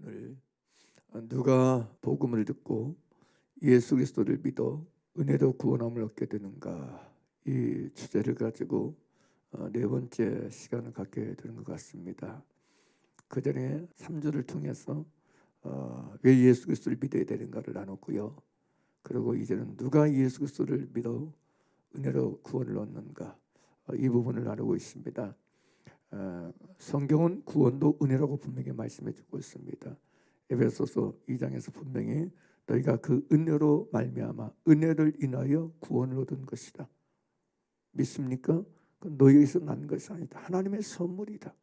오늘 누가 복음을 듣고 예수 그리스도를 믿어 은혜로 구원함을 얻게 되는가, 이 주제를 가지고 네 번째 시간을 갖게 되는 것 같습니다. 그 전에 3주를 통해서 왜 예수 그리스도를 믿어야 되는가를 나눴고요. 그리고 이제는 누가 예수 그리스도를 믿어 은혜로 구원을 얻는가, 이 부분을 나누고 있습니다. 성경은 구원도 은혜라고 분명히 말씀해 주고 있습니다. 에베소서 2장에서 분명히 너희가 그 은혜로 말미암아 은혜를 인하여 구원을 얻은 것이다. 믿습니까? 너희에게서 난 것이 아니다. 하나님의 선물이다.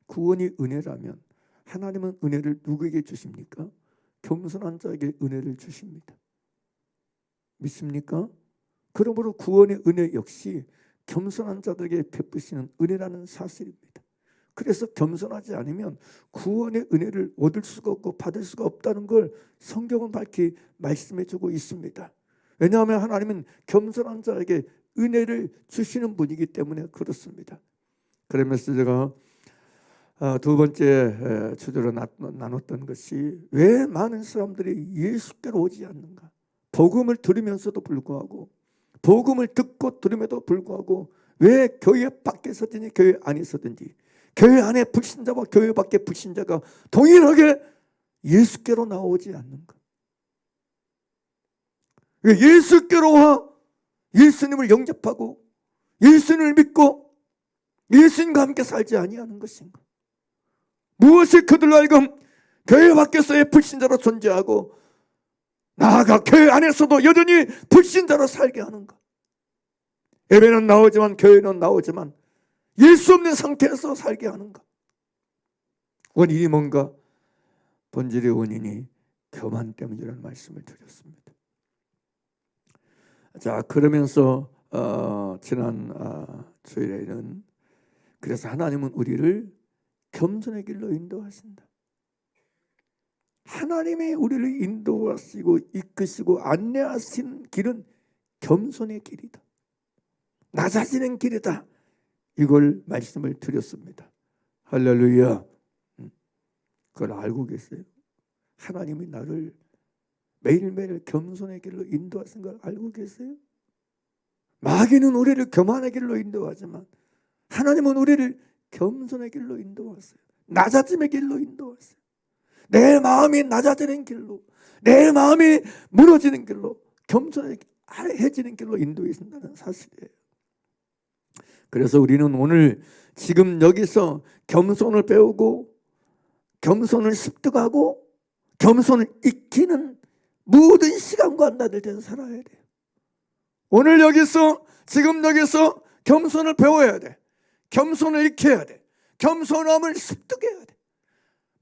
구원이 은혜라면 하나님은 은혜를 누구에게 주십니까? 겸손한 자에게 은혜를 주십니다. 믿습니까? 그러므로 구원의 은혜 역시 겸손한 자들에게 베푸시는 은혜라는 사실입니다. 그래서 겸손하지 않으면 구원의 은혜를 얻을 수가 없고 받을 수가 없다는 걸 성경은 밝히 말씀해 주고 있습니다. 왜냐하면 하나님은 겸손한 자에게 은혜를 주시는 분이기 때문에 그렇습니다. 그러면서 제가 두 번째 주제로 나눴던 것이 왜 많은 사람들이 예수께로 오지 않는가. 복음을 들으면서도 불구하고, 복음을 듣고 들음에도 불구하고 왜 교회 밖에 서든지 교회 안에 서든지, 교회 안에 불신자와 교회 밖에 불신자가 동일하게 예수께로 나오지 않는가. 왜 예수께로 와 예수님을 영접하고 예수님을 믿고 예수님과 함께 살지 아니하는 것인가. 무엇이 그들로 하여금 교회 밖에서의 불신자로 존재하고 나아가 교회 안에서도 여전히 불신자로 살게 하는가. 예배는 나오지만, 교회는 나오지만 예수 없는 상태에서 살게 하는가. 원인이 뭔가? 본질의 원인이 교만 때문이라는 말씀을 드렸습니다. 자, 그러면서 지난 주일에는 그래서 하나님은 우리를 겸손의 길로 인도하신다. 하나님이 우리를 인도하시고 이끄시고 안내하신 길은 겸손의 길이다. 낮아지는 길이다. 이걸 말씀을 드렸습니다. 할렐루야. 그걸 알고 계세요? 하나님이 나를 매일매일 겸손의 길로 인도하신 걸 알고 계세요? 마귀는 우리를 교만의 길로 인도하지만 하나님은 우리를 겸손의 길로 인도하세요. 낮아짐의 길로 인도하세요. 내 마음이 낮아지는 길로, 내 마음이 무너지는 길로, 겸손해지는 길로 인도하신다는 사실이에요. 그래서 우리는 오늘 지금 여기서 겸손을 배우고 겸손을 습득하고 겸손을 익히는 모든 시간과 날들에서 살아야 돼요. 오늘 여기서, 지금 여기서 겸손을 배워야 돼. 겸손을 익혀야 돼. 겸손함을 습득해야 돼.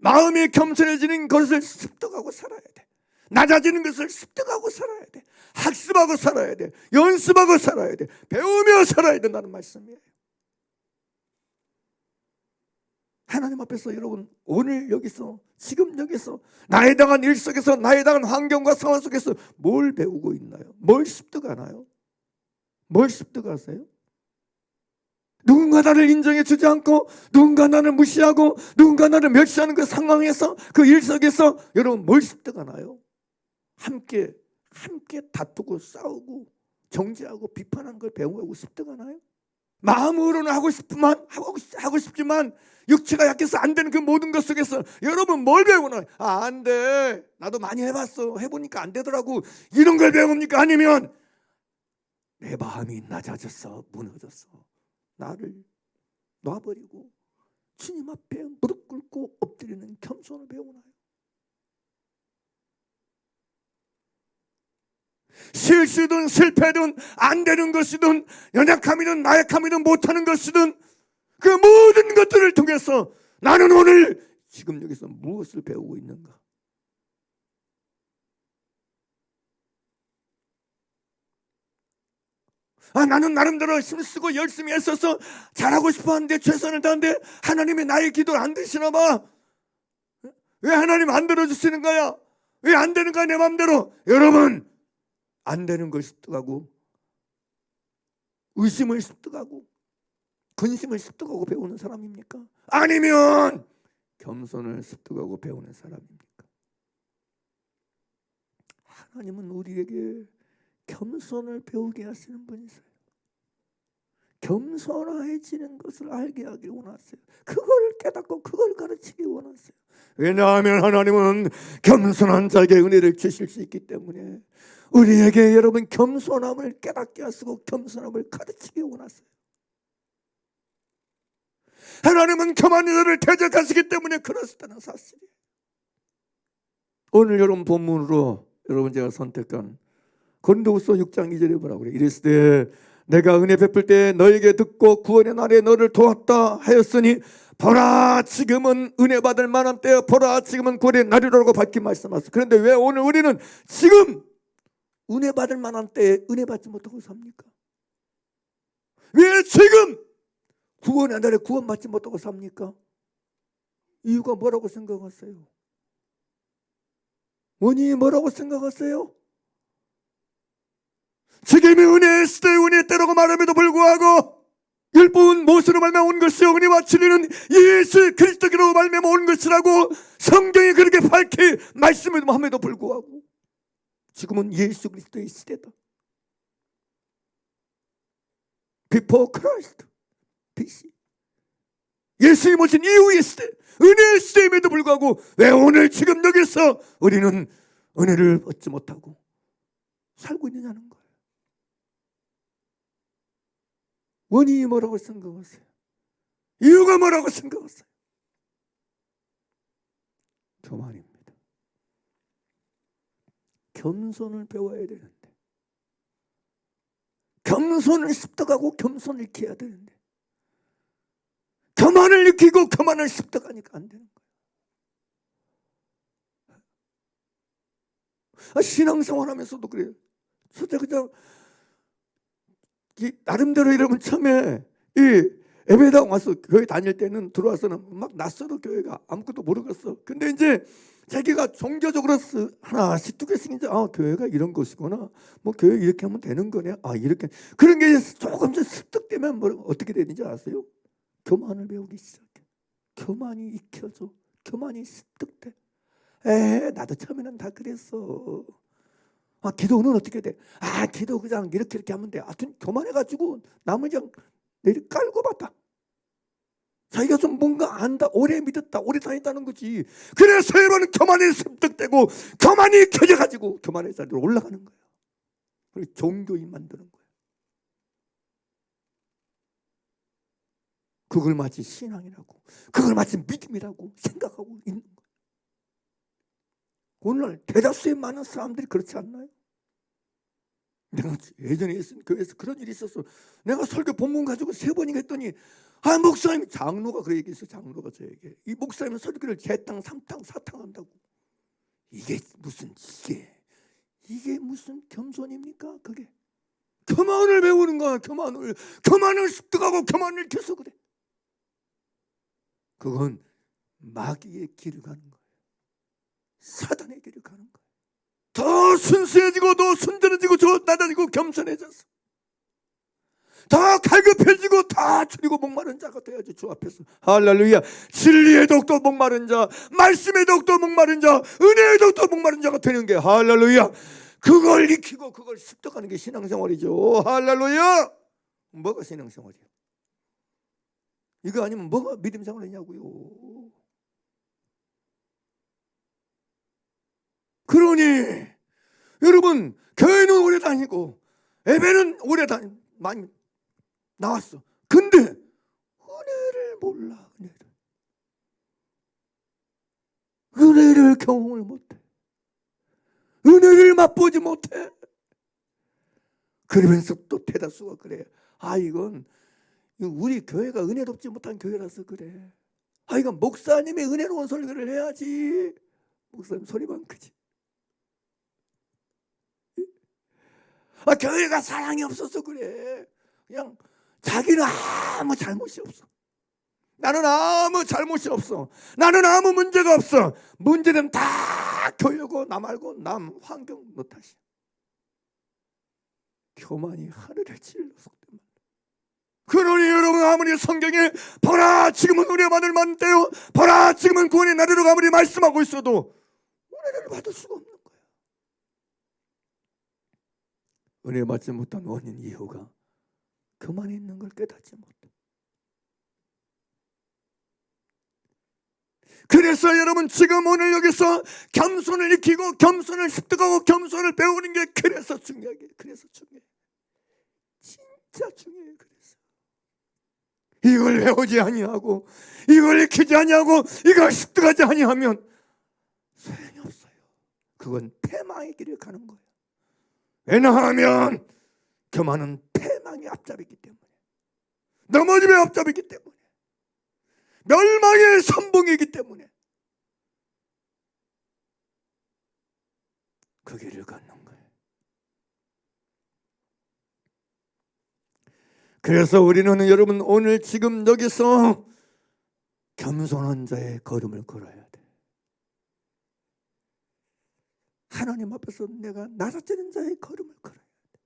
마음이 겸손해지는 것을 습득하고 살아야 돼. 낮아지는 것을 습득하고 살아야 돼. 학습하고 살아야 돼. 연습하고 살아야 돼. 배우며 살아야 된다는 말씀이에요. 하나님 앞에서 여러분, 오늘 여기서, 지금 여기서 나에 당한 일 속에서, 나에 당한 환경과 상황 속에서 뭘 배우고 있나요? 뭘 습득하나요? 뭘 습득하세요? 누군가 나를 인정해 주지 않고, 누군가 나를 무시하고, 누군가 나를 멸시하는 그 상황에서, 그 일 속에서 여러분 뭘 습득하나요? 함께 다투고 싸우고 정죄하고 비판하는 걸 배우고 습득하나요? 마음으로는 하고 싶지만 육체가 약해서 안 되는 그 모든 것 속에서 여러분 뭘 배우나요? 안 돼. 나도 많이 해봤어. 해보니까 안 되더라고. 이런 걸 배웁니까? 아니면 내 마음이 낮아졌어, 무너졌어, 나를 놔버리고 주님 앞에 무릎 꿇고 엎드리는 겸손을 배우나요? 실수든 실패든 안 되는 것이든 연약함이든 나약함이든 못하는 것이든 그 모든 것들을 통해서 나는 오늘 지금 여기서 무엇을 배우고 있는가? 나는 나름대로 힘쓰고 열심히 애써서 잘하고 싶어 하는데 최선을 다하는데 하나님이 나의 기도를 안 드시나 봐. 왜 하나님 안 들어주시는 거야? 왜 안 되는 거야 내 마음대로? 여러분, 안 되는 걸 습득하고 의심을 습득하고 근심을 습득하고 배우는 사람입니까? 아니면 겸손을 습득하고 배우는 사람입니까? 하나님은 우리에게 겸손을 배우게 하시는 분이세요. 겸손해지는 것을 알게 하길 원하세요. 그걸 깨닫고 그걸 가르치기 원하세요. 왜냐하면 하나님은 겸손한 자에게 은혜를 주실 수 있기 때문에 우리에게 여러분 겸손함을 깨닫게 하시고 겸손함을 가르치기 원하세요. 하나님은 교만한 자를 대적하시기 때문에 그렇다는 사실이에요. 오늘 여러분 본문으로 여러분 제가 선택한 고린도후서 6장 2절에 뭐라고 그래요? 이르시되 내가 은혜 베풀 때 너에게 듣고 구원의 날에 너를 도왔다 하였으니 보라 지금은 은혜 받을 만한 때요 보라 지금은 구원의 날이라고 밝히 말씀하셨어요. 그런데 왜 오늘 우리는 지금 은혜 받을 만한 때에 은혜 받지 못하고 삽니까? 왜 지금 구원의 날에 구원받지 못하고 삽니까? 이유가 뭐라고 생각하세요? 원인이 뭐라고 생각하세요? 지금의 은혜의 시대의 은혜의 때라고 말함에도 불구하고 율법은 무엇으로 말미암아 온 것이요 은혜와 진리는 예수 그리스도로 말미암아 온 것이라고 성경이 그렇게 밝히 말씀함에도 불구하고 지금은 예수 그리스도의 시대다. Before Christ, BC. 예수님 오신 이후의 시대, 은혜의 시대임에도 불구하고 왜 오늘 지금 여기서 우리는 은혜를 얻지 못하고 살고 있느냐는 거예요. 원인이 뭐라고 생각하세요? 이유가 뭐라고 생각하세요? 교만입니다. 겸손을 배워야 되는데, 겸손을 습득하고 겸손을 익혀야 되는데 교만을 익히고 교만을 습득하니까 안 되는 거예요. 신앙생활하면서도 그래요. 그냥 나름대로 여러분 처음에 이 예배당 와서 교회 다닐 때는 들어와서는 막 낯설어 교회가 아무것도 모르겠어. 근데 이제 자기가 종교적으로 하나씩 두 개씩 이제 교회가 이런 곳이구나. 뭐 교회 이렇게 하면 되는 거네. 이렇게 그런 게 조금씩 습득되면 어떻게 되는지 아세요? 교만을 배우기 시작해. 교만이 익혀져. 교만이 습득돼. 나도 처음에는 다 그랬어. 기도는 어떻게 돼? 기도 그냥 이렇게 하면 돼. 하여튼 교만해가지고 남을 그냥 내리 깔고 봤다. 자기가 좀 뭔가 안다, 오래 믿었다, 오래 다녔다는 거지. 그래서 여러분 교만이 습득되고 교만이 켜져가지고 교만의 자리로 올라가는 거예요. 그리고 종교인 만드는 거예요. 그걸 마치 신앙이라고, 그걸 마치 믿음이라고 생각하고 있는 거예요. 오늘날 대다수의 많은 사람들이 그렇지 않나요? 내가 예전에 교회에서 그런 일이 있었어. 내가 설교 본문 가지고 3번이나 했더니 목사님, 장로가 그 얘기했어. 장로가 저에게 이 목사님은 설교를 재탕, 3탕, 4탕 한다고. 이게 무슨 겸손입니까? 그게 교만을 배우는 거야. 교만을 습득하고 교만을 켜서 그래. 그건 마귀의 길을 가는 거예요. 사단의 길을 가는 거예요. 더 순수해지고 더 순전해지고 더 낮아지고 겸손해져서 더 갈급해지고 더 줄이고 목마른 자가 돼야지 주 앞에서. 할렐루야. 진리의 독도 목마른 자, 말씀의 독도 목마른 자, 은혜의 독도 목마른 자가 되는 게 할렐루야. 그걸 익히고 그걸 습득하는 게 신앙생활이죠. 할렐루야. 뭐가 신앙생활이야? 이거 아니면 뭐가 믿음생활이냐고요. 그러니 여러분 교회는 오래 다니고 예배는 오래 많이 나왔어. 근데 은혜를 몰라. 은혜를 경험을 못해. 은혜를 맛보지 못해. 그러면서 또 대다수가 그래. 이건 우리 교회가 은혜롭지 못한 교회라서 그래. 이건 목사님의 은혜로운 설교를 해야지. 목사님 소리만 크지. 교회가 사랑이 없어서 그래. 그냥 자기는 아무 잘못이 없어. 나는 아무 잘못이 없어. 나는 아무 문제가 없어. 문제는 다 교회고 나 말고 남 환경 너 탓이야. 교만이 하늘을 찔러 속된 말. 그러니 여러분, 아무리 성경에 보라 지금은 은혜 받을 만때요, 보라 지금은 구원의 날이라고 아무리 말씀하고 있어도 은혜를 받을 수가 없는 거예요. 은혜 받지 못한 원인 이유가 그만에 있는 걸 깨닫지 못해. 그래서 여러분, 지금 오늘 여기서 겸손을 익히고 겸손을 습득하고 겸손을 배우는 게 그래서 중요해요. 그래서 중요해요. 진짜 중요해요. 그래서 이걸 배우지 아니하고 이걸 익히지 아니하고 이걸 습득하지 아니하면 소용이 없어요. 그건 패망의 길을 가는 거예요. 왜냐하면 교만은 패망의 앞잡이기 때문에, 넘어짐의 앞잡이기 때문에, 멸망의 선봉이기 때문에 그 길을 걷는 거예요. 그래서 우리는 여러분, 오늘 지금 여기서 겸손한 자의 걸음을 걸어야 돼. 하나님 앞에서 내가 낮아지는 자의 걸음을 걸어야 돼.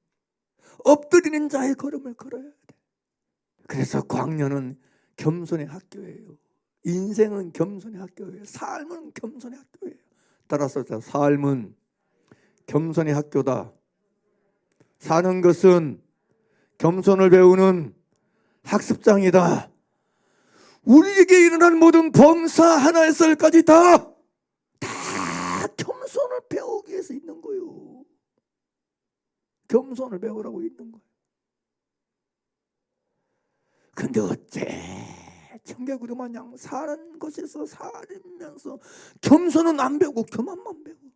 엎드리는 자의 걸음을 걸어야 돼. 그래서 광야는 겸손의 학교예요. 인생은 겸손의 학교예요. 삶은 겸손의 학교예요. 따라서 삶은 겸손의 학교다. 사는 것은 겸손을 배우는 학습장이다. 우리에게 일어난 모든 범사 하나에서까지 다 겸손을 배우기 위해서 있는 거예요. 겸손을 배우라고 있는 거예요. 근데 어째 청개구리 마냥 사는 곳에서 살면서 겸손은 안 배우고 교만만 배우고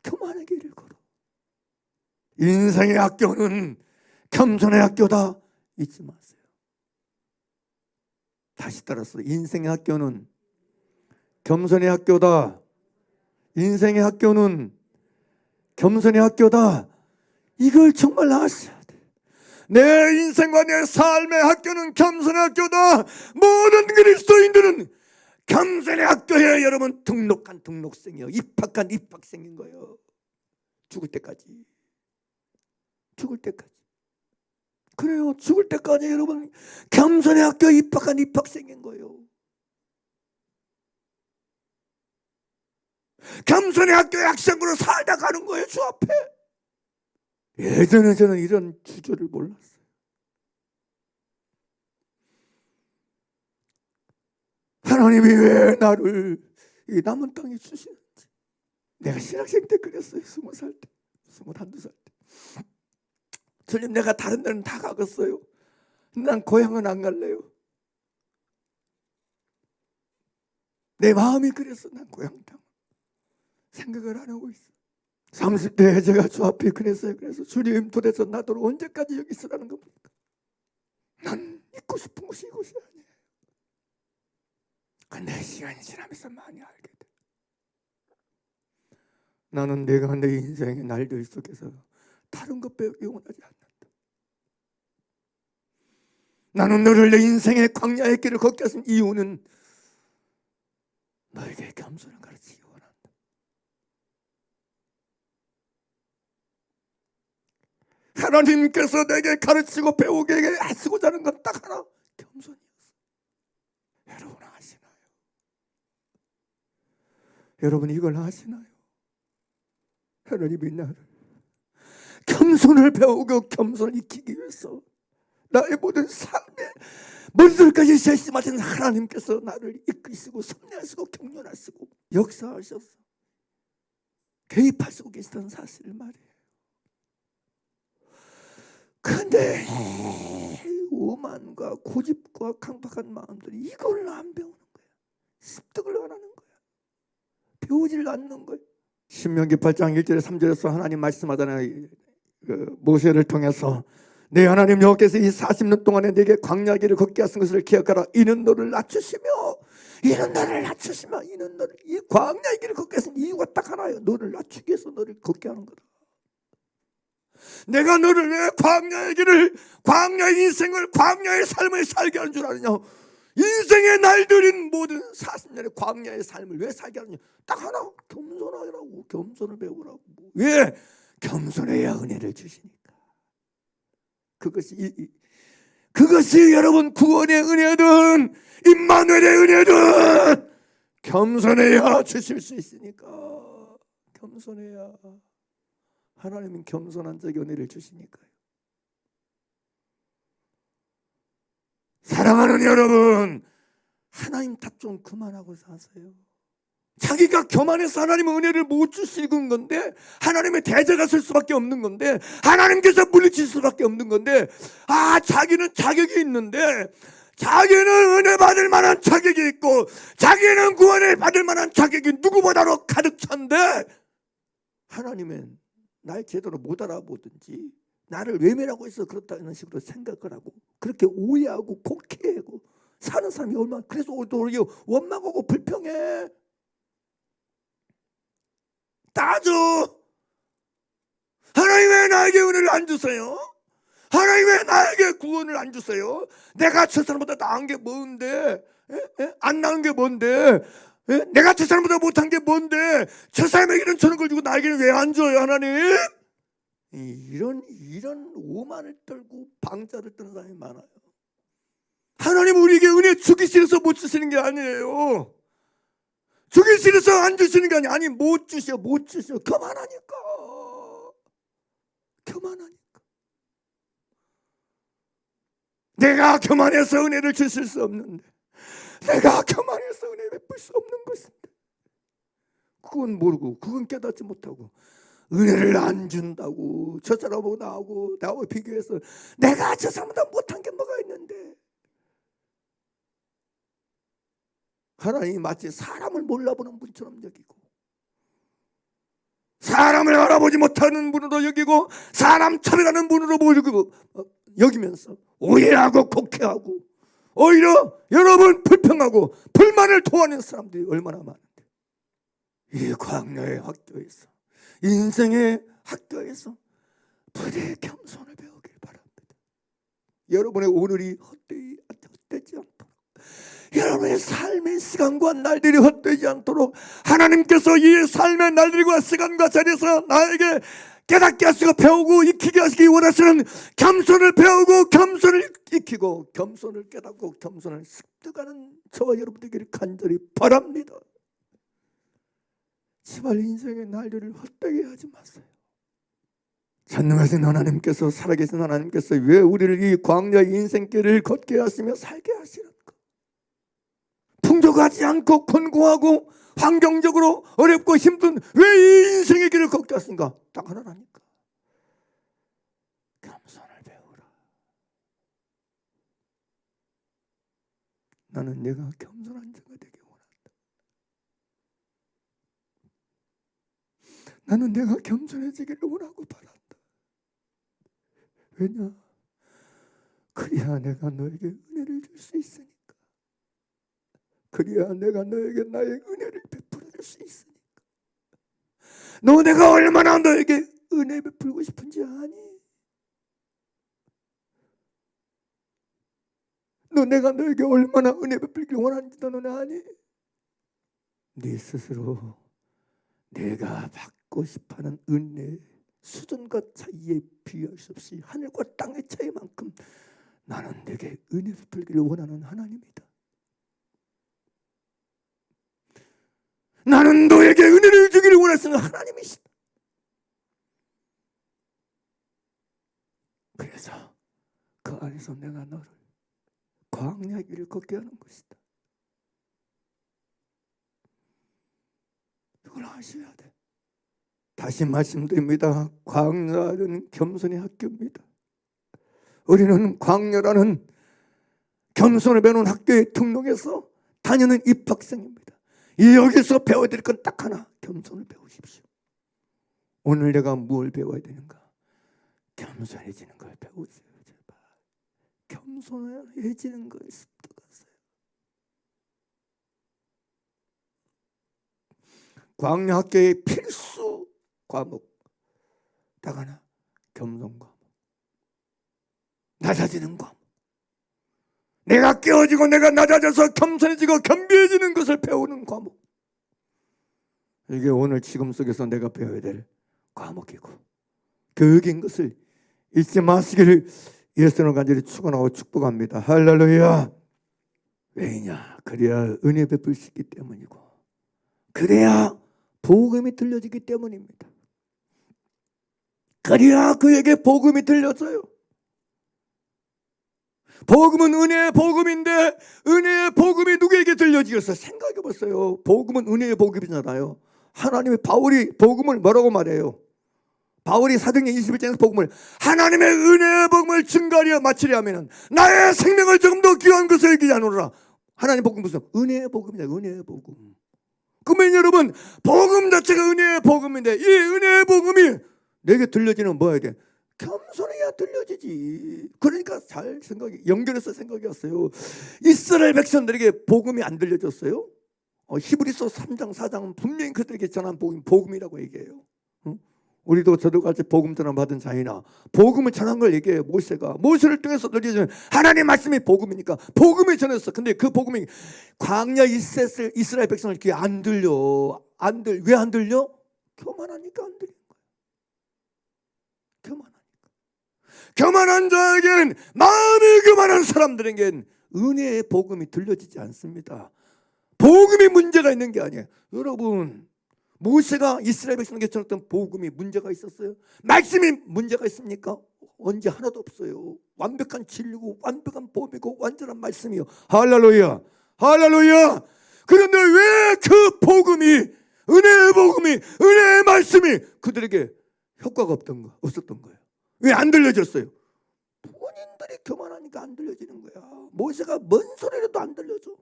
교만의 길을 걸어. 인생의 학교는 겸손의 학교다 잊지 마세요. 다시 따라서 인생의 학교는 겸손의 학교다. 인생의 학교는 겸손의 학교다. 이걸 정말 아셔야 돼. 내 인생과 내 삶의 학교는 겸손의 학교다. 모든 그리스도인들은 겸손의 학교에 여러분 등록한 등록생이요, 입학한 입학생인 거예요. 죽을 때까지. 죽을 때까지. 그래요. 죽을 때까지 여러분 겸손의 학교에 입학한 입학생인 거예요. 겸손의 학교의 학생으로 살다 가는 거예요. 주 앞에. 예전에 저는 이런 주저를 몰랐어요. 하나님이 왜 나를 이 남은 땅에 주시는지. 내가 신학생 때 그랬어요. 20살 때, 21~22살 때. 주님, 내가 다른 데는 다 가겠어요. 난 고향은 안 갈래요. 내 마음이 그래서 난 고향 땅 생각을 안 하고 있어. 30대에 제가 주 앞에 그랬어요. 그래서 주님, 도대체 나도 언제까지 여기 있으라는 겁니까? 난 있고 싶은 곳이 이곳이 아니에요. 근데 시간이 지나면서 많이 알게 돼. 나는 내가 내 인생의 날들 속에서 다른 것 배우기 원하지 않는다. 나는 너를 내 인생의 광야의 길을 걷게 하신 이유는 너에게 겸손을 가르치기 원한다. 하나님께서 내게 가르치고 배우게 하시고자 하는 건 딱 하나, 겸손이었어. 여러분 아시나요? 여러분 이걸 아시나요? 하나님이 나를 겸손을 배우고 겸손을 익히기 위해서 나의 모든 삶에 머리들까지 세심하신 하나님께서 나를 이끄시고 섭리하시고 경륜하시고 역사하셔서 개입하시고 계시다는 사실을 말이에요. 근데 오만과 고집과 강박한 마음들이 이걸 안 배우는 거야. 습득을 안 하는 거야. 배우질 않는 거야. 신명기 8장 1절에 3절에서 하나님 말씀하잖아요. 모세를 통해서 내 하나님 여호와께서 이 40년 동안에 내게 광야 길을 걷게 하신 것을 기억하라. 이는 너를 낮추시며 이는 너를 낮추시며 이는 너를 이 광야의 길을 걷게 하신 이유가 딱 하나예요. 너를 낮추기 위해서 너를 걷게 하는 거다. 내가 너를 왜 광야의 길을, 광야의 인생을, 광야의 삶을 살게 하는 줄 아느냐. 인생의 날들인 모든 40년의 광야의 삶을 왜 살게 하느냐. 딱 하나, 겸손하라고. 겸손을 배우라고. 왜? 겸손해야 은혜를 주시니까. 그것이 그것이 여러분 구원의 은혜든 임마누엘의 은혜든 겸손해야 주실 수 있으니까. 겸손해야 하나님은 겸손한 자에게 은혜를 주시니까요. 사랑하는 여러분, 하나님 탓 좀 그만하고 사세요. 자기가 교만해서 하나님은 은혜를 못 주시는 건데, 하나님의 대적가 쓸 수밖에 없는 건데, 하나님께서 물리칠 수밖에 없는 건데, 자기는 자격이 있는데, 자기는 은혜 받을 만한 자격이 있고, 자기는 구원을 받을 만한 자격이 누구보다도 가득 찬데, 하나님은 날 제대로 못 알아보든지 나를 외면하고 있어 그렇다는 식으로 생각을 하고 그렇게 오해하고 곡해하고 사는 사람이 얼마나, 그래서 오히려 원망하고 불평해. 따져. 하나님 왜 나에게 은혜를 안 주세요? 하나님 왜 나에게 구원을 안 주세요? 내가 저 사람보다 나은 게 뭔데? 안 나은 게 뭔데? 내가 저 사람보다 못한 게 뭔데? 저 사람에게는 저런 걸 주고 나에게는 왜 안 줘요, 하나님? 이런 오만을 떨고 방자를 떠는 사람이 많아요. 하나님 우리에게 은혜 주기 싫어서 못 주시는 게 아니에요. 주기 싫어서 안 주시는 게 아니에요. 아니 못 주셔. 교만하니까. 내가 교만해서 은혜를 주실 수 없는데, 내가 교만해서 은혜 베풀 수 없는 것인데, 그건 모르고, 그건 깨닫지 못하고 은혜를 안 준다고 저 사람하고 나하고 비교해서 내가 저 사람보다 못한 게 뭐가 있는데, 하나님이 마치 사람을 몰라보는 분처럼 여기고, 사람을 알아보지 못하는 분으로 여기고, 사람 차별하는 분으로 여기면서 오해하고 곡해하고 오히려 여러분 불평하고 불만을 토하는 사람들이 얼마나 많은데, 이 광야의 학교에서, 인생의 학교에서 부디 겸손을 배우길 바랍니다. 여러분의 오늘이 헛되지 않도록, 여러분의 삶의 시간과 날들이 헛되지 않도록 하나님께서 이 삶의 날들과 시간과 자리에서 나에게 깨닫게 하시고 배우고 익히게 하시기 원하시는 겸손을 배우고 겸손을 익히고 겸손을 깨닫고 겸손을 습득하는 저와 여러분들에게 간절히 바랍니다. 제발 인생의 날들을 헛되게 하지 마세요. 전능하신 하나님께서, 살아계신 하나님께서 왜 우리를 이 광야의 인생길을 걷게 하시며 살게 하시는가? 풍족하지 않고 곤고하고 환경적으로 어렵고 힘든 왜 이 인생의 길을 걷게 하신가? 딱 하나라니까. 겸손을 배우라. 나는 내가 겸손한 자가 되기 원한다. 나는 내가 겸손해지기를 원하고 바란다. 왜냐? 그래야 내가 너에게 은혜를 줄 수 있으니까. 그래야 내가 너에게 나의 은혜를 베풀어 줄 수 있으니까. 너 내가 얼마나 너에게 은혜 베풀고 싶은지 아니? 너 내가 너에게 얼마나 은혜 베풀기를 원하는지도 너는 아니? 네 스스로 내가 받고 싶어하는 은혜 수준과 차이에 비할 수 없이 하늘과 땅의 차이만큼 나는 내게 은혜 베풀기를 원하는 하나님이다. 나는 너에게 은혜를 주기를 원하시는 하나님이시다. 그래서 그 안에서 내가 너를 광야의 길을 걷게 하는 것이다. 이걸 아셔야 돼. 다시 말씀드립니다. 광야는 겸손의 학교입니다. 우리는 광야라는 겸손을 배우는 학교에 등록해서 다니는 입학생입니다. 여기서 배워야 될 건 딱 하나, 겸손을 배우십시오. 오늘 내가 뭘 배워야 되는가? 겸손해지는 걸 배우세요. 제발 겸손해지는 걸 습득하세요. 광야 학교의 필수 과목 딱 하나, 겸손 과목. 낮아지는 과목. 내가 깨어지고 내가 낮아져서 겸손해지고 겸비해지는 것을 배우는 과목. 이게 오늘 지금 속에서 내가 배워야 될 과목이고 교육인 것을 잊지 마시기를 예수님을 간절히 축원하고 축복합니다. 할렐루야. 왜냐? 그래야 은혜 베풀 수 있기 때문이고, 그래야 복음이 들려지기 때문입니다. 그래야 그에게 복음이 들려져요. 복음은 은혜의 복음인데 은혜의 복음이 누구에게 들려지겠어요? 생각해 보세요. 복음은 은혜의 복음이잖아요. 하나님의 바울이 복음을 뭐라고 말해요? 바울이 사도행전 21장에서 복음을 하나님의 은혜의 복음을 증거하려 마치려 하면 나의 생명을 조금 더 귀한 것을 여기지 않으라. 하나님 복음 무슨? 은혜의 복음이다. 은혜의 복음. 그러면 여러분, 복음 자체가 은혜의 복음인데 이 은혜의 복음이 내게 들려지는 뭐야 돼? 겸손해야 들려지지. 그러니까 잘 연결해서 생각했어요. 이스라엘 백성들에게 복음이 안 들려졌어요? 히브리서 3장 4장은 분명히 그들에게 전한 복음이라고 얘기해요. 우리도 저도 같이 복음 전환 받은 자이나 복음을 전한 걸 얘기해요. 모세를 통해서 들려주는 하나님의 말씀이 복음이니까 복음을 전했어. 근데 그 복음이 광야 이스라엘 백성을 귀에 안 들려. 왜 안 들려? 교만하니까 안 들리는 거예요. 교만하니까. 교만한 자에겐, 마음이 교만한 사람들에겐 은혜의 복음이 들려지지 않습니다. 복음이 문제가 있는 게 아니에요. 여러분, 모세가 이스라엘 백성에게 전했던 복음이 문제가 있었어요? 말씀이 문제가 있습니까? 언제 하나도 없어요. 완벽한 진리고 완벽한 복음이고 완전한 말씀이요. 할렐루야. 할렐루야. 그런데 왜 그 복음이, 은혜의 복음이, 은혜의 말씀이 그들에게 효과가 없었던 거예요? 왜 안 들려졌어요? 본인들이 교만하니까 안 들려지는 거야. 모세가 뭔 소리라도 안 들려줘.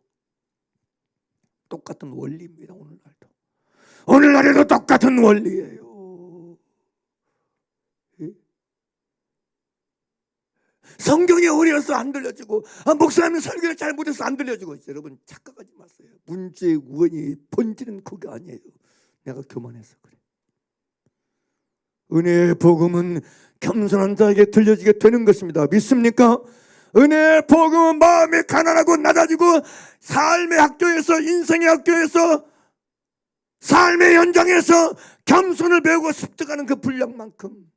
똑같은 원리입니다. 오늘날에도 똑같은 원리예요. 성경이 어려서 안 들려지고, 목사님 설교를 잘 못해서 안 들려지고. 여러분 착각하지 마세요. 문제의 원인이, 본질은 그게 아니에요. 내가 교만해서 그래. 은혜의 복음은 겸손한 자에게 들려지게 되는 것입니다. 믿습니까? 은혜의 복음은 마음이 가난하고 낮아지고 삶의 학교에서, 인생의 학교에서, 삶의 현장에서 겸손을 배우고 습득하는 그 분량만큼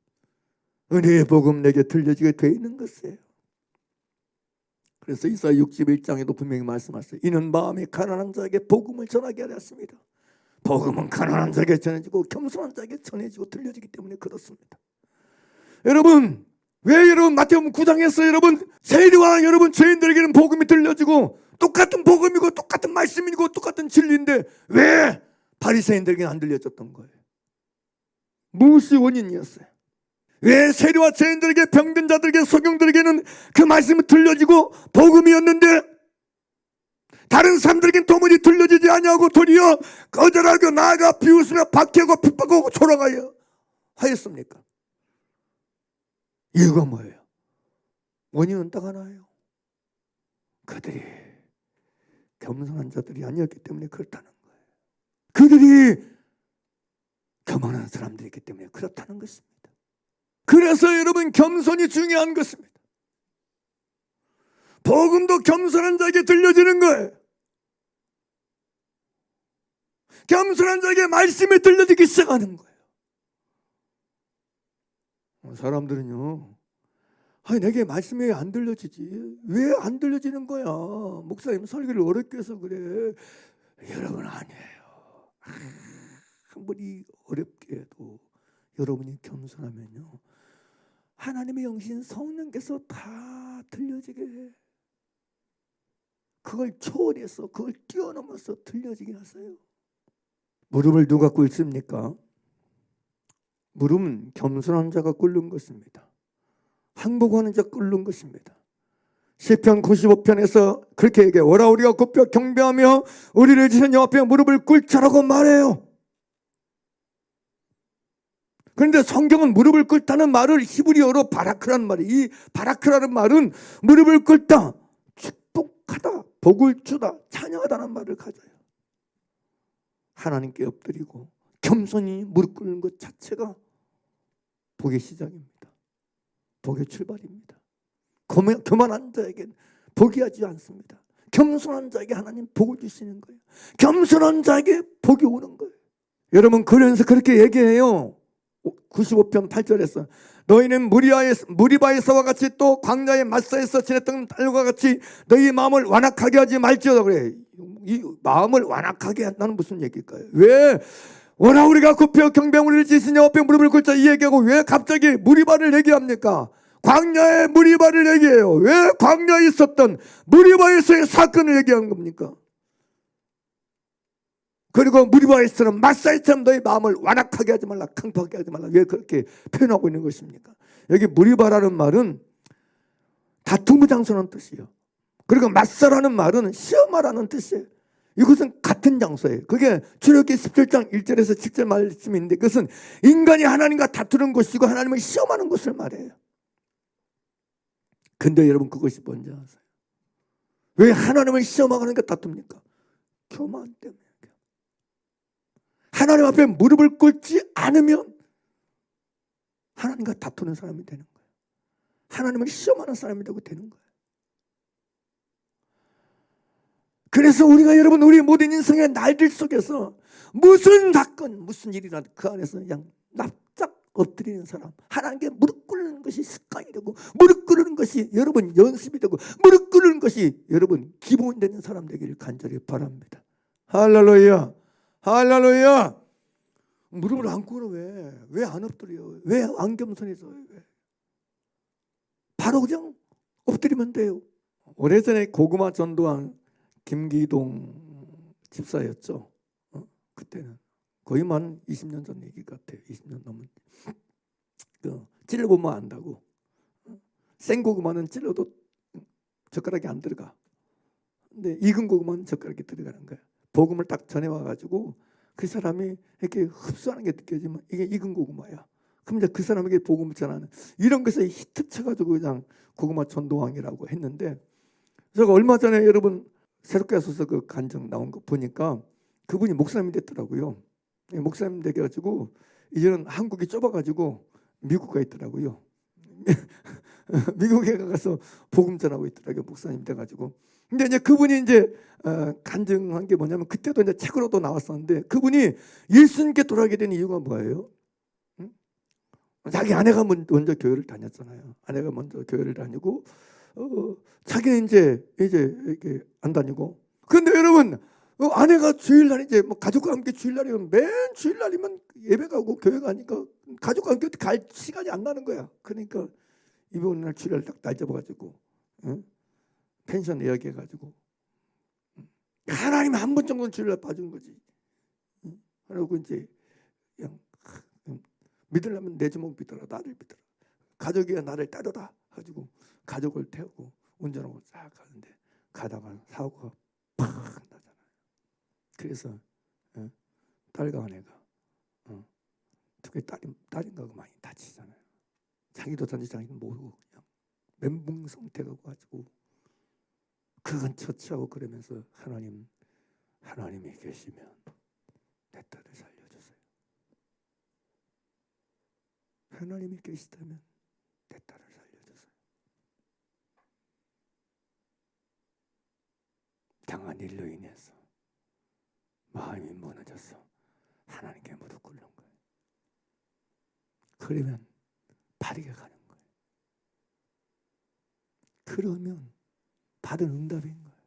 은혜의 복음 내게 들려지게 되어 있는 것이에요. 그래서 이사야 61장에도 분명히 말씀하셨어요. 이는 마음이 가난한 자에게 복음을 전하게 하였습니다. 복음은 가난한 자에게 전해지고 겸손한 자에게 전해지고 들려지기 때문에 그렇습니다. 여러분, 왜 여러분 마태복음 9장에서 여러분 세리와 여러분 죄인들에게는 복음이 들려지고 똑같은 복음이고 똑같은 말씀이고 똑같은 진리인데 왜 바리새인들에게는 안 들려졌던 거예요? 무엇이 원인이었어요? 왜 세리와 죄인들에게, 병든 자들에게, 소경들에게는 그 말씀이 들려지고 복음이었는데 다른 사람들에게는 도무지 들려지지 아니하고 도리어 거절하고 나아가 비웃으며 박해하고 핍박하고 조롱하여 하였습니까? 이유가 뭐예요? 원인은 딱 하나예요. 그들이 겸손한 자들이 아니었기 때문에 그렇다는 거예요. 그들이 교만한 사람들이기 때문에 그렇다는 것입니다. 그래서 여러분, 겸손이 중요한 것입니다. 복음도 겸손한 자에게 들려지는 거예요. 겸손한 자에게 말씀이 들려지기 시작하는 거예요. 사람들은요, 아니 내게 말씀이 왜 안 들려지지? 왜 안 들려지는 거야? 목사님 설교를 어렵게 해서 그래. 여러분 아니에요. 아무리 어렵게 해도 여러분이 겸손하면요, 하나님의 영신 성령께서 다 들려지게 해. 그걸 초월해서, 그걸 뛰어넘어서 들려지게 하세요. 무릎을 누가 꿇습니까? 무릎은 겸손한 자가 꿇는 것입니다. 항복하는 자가 꿇는 것입니다. 시편 95편에서 그렇게 얘기해요. 오라 우리가 굽혀 경배하며 우리를 지신 여호와 앞에 무릎을 꿇자라고 말해요. 그런데 성경은 무릎을 꿇다는 말을 히브리어로 바라크라는 말이에요. 이 바라크라는 말은 무릎을 꿇다, 축복하다, 복을 주다, 찬양하다는 말을 가져요. 하나님께 엎드리고 겸손히 무릎 꿇는 것 자체가 복의 시작입니다. 복의 출발입니다. 교만한 자에겐 복이 하지 않습니다. 겸손한 자에게 하나님 복을 주시는 거예요. 겸손한 자에게 복이 오는 거예요. 여러분, 그러면서 그렇게 얘기해요. 95편 8절에서 너희는 무리바에서와 같이 또 광야의 마사에서 지냈던 딸과 같이 너희 마음을 완악하게 하지 말지어다. 그래. 이 마음을 완악하게 한다는 무슨 얘기일까요? 왜 워낙 우리가 굽혀 경배물을 지시냐 앞에 무릎을 꿇자 이 얘기하고 왜 갑자기 무리바를 얘기합니까? 광야의 무리바를 얘기해요. 왜 광야에 있었던 무리바에서의 사건을 얘기한 겁니까? 그리고 무리바에서는 마사에처럼 너희 마음을 완악하게 하지 말라, 강팍하게 하지 말라. 왜 그렇게 표현하고 있는 것입니까? 여기 무리바라는 말은 다툼의 장소라는 뜻이에요. 그리고 마사라는 말은 시험하라는 뜻이에요. 이것은 같은 장소예요. 그게 출애굽기 17장 1절에서 7절 말씀인데 그것은 인간이 하나님과 다투는 것이고 하나님을 시험하는 것을 말해요. 근데 여러분 그것이 뭔지 아세요? 왜 하나님을 시험하니까 다툽니까? 교만 때문에. 하나님 앞에 무릎을 꿇지 않으면 하나님과 다투는 사람이 되는 거예요. 하나님을 시험하는 사람이 되고 되는 거예요. 그래서 우리가 여러분 우리 모든 인생의 날들 속에서 무슨 사건 무슨 일이라도 그 안에서 그냥 납작 엎드리는 사람, 하나님께 무릎 꿇는 것이 습관이 되고 무릎 꿇는 것이 여러분 연습이 되고 무릎 꿇는 것이 여러분 기본이 되는 사람 되기를 간절히 바랍니다. 할렐루야, 할렐루야. 무릎을 안 꿇어. 왜 안 엎드려? 왜 안 겸손해서? 왜? 바로 그냥 엎드리면 돼요. 오래전에 고구마 전도한 김기동 집사였죠. 그때는 거의만 20년 전 얘기 같아요. 20년 넘은. 찔러보면 안다고. 생고구마는 찔러도 젓가락이 안 들어가. 근데 익은 고구마는 젓가락이 들어가는 거야. 복음을 딱 전해와가지고 그 사람이 이렇게 흡수하는 게 느껴지면 이게 익은 고구마야. 그럼 이제 그 사람에게 복음을 전하는 이런 것에 히트 쳐가지고 그냥 고구마 전도왕이라고 했는데 제가 얼마 전에 여러분 새롭게 하소서 그 간증 나온 거 보니까 그분이 목사님이 됐더라고요. 목사님 돼가지고 이제는 한국이 좁아가지고 미국 가 있더라고요. 미국에 가서 복음 전하고 있더라고요. 목사님 돼가지고. 근데 이제 그분이 이제 간증한 게 뭐냐면 그때도 이제 책으로도 나왔었는데 그분이 예수님께 돌아가게 된 이유가 뭐예요? 응? 자기 아내가 먼저 교회를 다녔잖아요. 아내가 먼저 교회를 다니고 자기는 이제 이렇게 안 다니고. 근데 여러분 아내가 주일날 이제 뭐 가족과 함께 주일날이면 맨 주일날이면 예배 가고 교회 가니까 가족과 함께 갈 시간이 안 나는 거야. 그러니까 이번 날 주일날 딱 날 잡아가지고 펜션 예약해가지고 하나님 한 번 정도는 주일날 봐준 거지. 그리고 이제 그냥 믿으려면 내 주먹 믿어라, 나를 믿어라. 가족이야 나를 따르라 가지고 가족을 태우고 운전하고 싹 가는데 가다가 사고가 팍 나잖아요. 그래서 딸과 아내가 특히 딸인가 많이 다치잖아요. 자기도 단지 자기는 모르고 그냥 멘붕 상태가 가지고 그건 처치하고 그러면서 하나님이 계시면 내 딸을 살려주세요. 하나님이 계시다면 내 딸을 살려주세요. 당한 일로 인해서 마음이 무너져서 하나님께 무릎 꿇는 거예요. 그러면 바르게 가는 거예요. 그러면 받은 응답인 거예요.